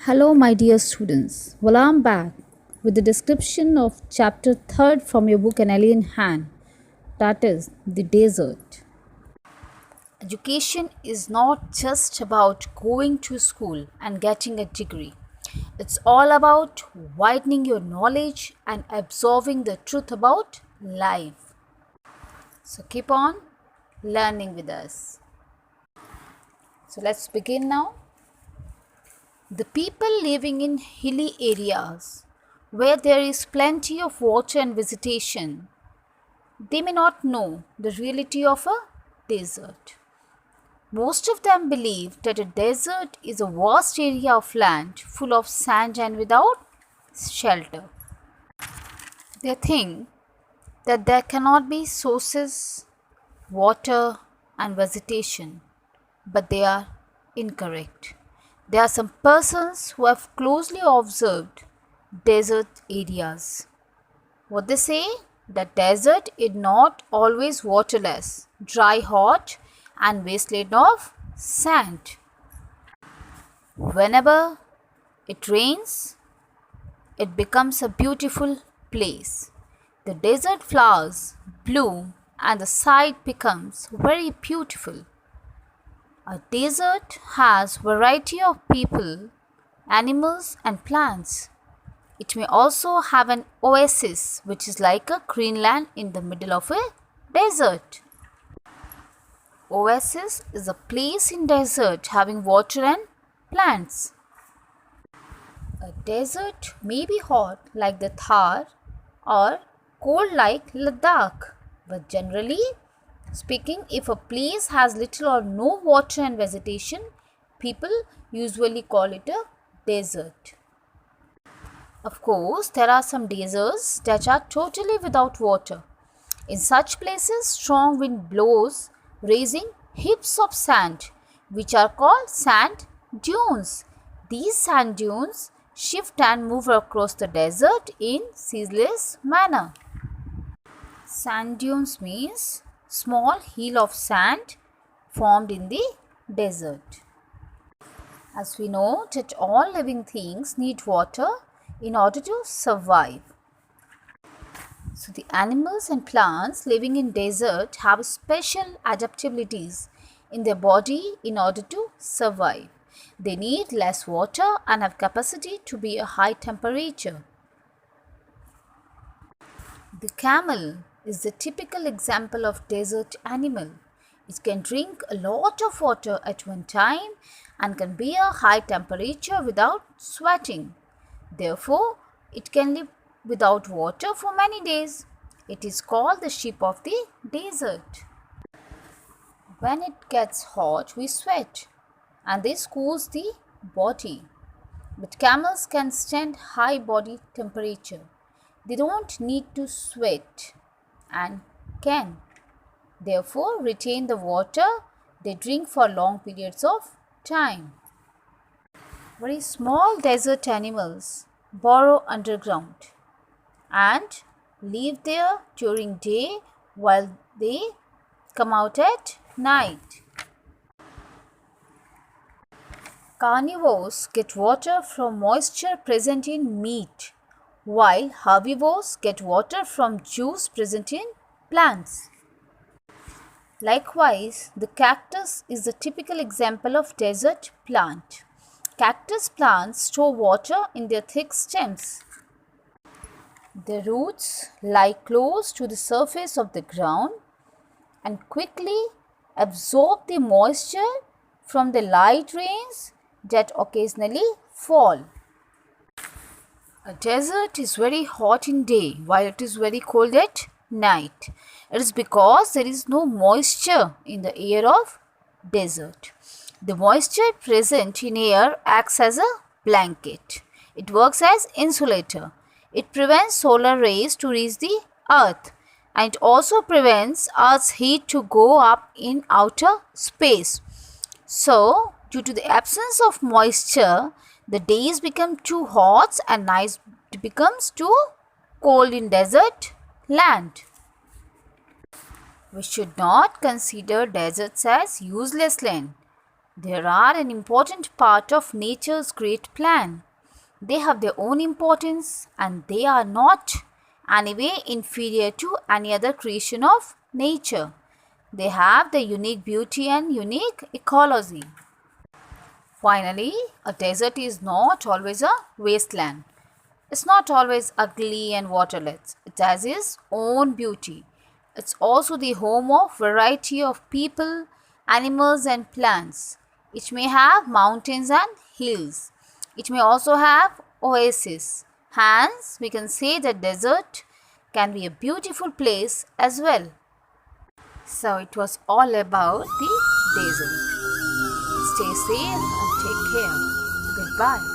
Hello, my dear students. Well, I'm back with the description of chapter 3rd from your book An Alien Hand, that is, the desert. Education is not just about going to school and getting a degree. It's all about widening your knowledge and absorbing the truth about life. So keep on learning with us. So let's begin now. The people living in hilly areas where there is plenty of water and vegetation, they may not know the reality of a desert. Most of them believe that a desert is a vast area of land full of sand and without shelter. They think that there cannot be sources, water, and vegetation, but they are incorrect. There are some persons who have closely observed desert areas. What they say? That desert is not always waterless, dry, hot, and wasteland of sand. Whenever it rains, it becomes a beautiful place. The desert flowers bloom and the sight becomes very beautiful. A desert has variety of people, animals and plants. It may also have an oasis, which is like a Greenland in the middle of a desert. Oasis is a place in desert having water and plants. A desert may be hot like the Thar or cold like Ladakh, but generally speaking, if a place has little or no water and vegetation, people usually call it a desert. Of course, there are some deserts that are totally without water. In such places, strong wind blows, raising heaps of sand, which are called sand dunes. These sand dunes shift and move across the desert in ceaseless manner. Sand dunes means small hill of sand formed in the desert. As we know that all living things need water in order to survive. So the animals and plants living in desert have special adaptabilities in their body in order to survive. They need less water and have capacity to be a high temperature. The camel is the typical example of desert animal. It can drink a lot of water at one time and can bear high temperature without sweating. Therefore, it can live without water for many days. It is called the sheep of the desert. When it gets hot, we sweat and this cools the body. But camels can stand high body temperature. They don't need to sweat and can therefore retain the water they drink for long periods of time. Very small desert animals burrow underground and live there during day while they come out at night. Carnivores get water from moisture present in meat, while herbivores get water from juice present in plants. Likewise, the cactus is the typical example of desert plant. Cactus plants store water in their thick stems. Their roots lie close to the surface of the ground and quickly absorb the moisture from the light rains that occasionally fall. A desert is very hot in day while it is very cold at night. It is because there is no moisture in the air of desert. The moisture present in air acts as a blanket. It works as insulator. It prevents solar rays to reach the earth and it also prevents Earth's heat to go up in outer space. So, due to the absence of moisture, the days become too hot and night becomes too cold in desert land. We should not consider deserts as useless land. They are an important part of nature's great plan. They have their own importance and they are not anyway inferior to any other creation of nature. They have their unique beauty and unique ecology. Finally, a desert is not always a wasteland. It's not always ugly and waterless. It has its own beauty. It's also the home of variety of people, animals and plants. It may have mountains and hills. It may also have oases. Hence, we can say that desert can be a beautiful place as well. So it was all about the desert. Stay safe and take care. Goodbye.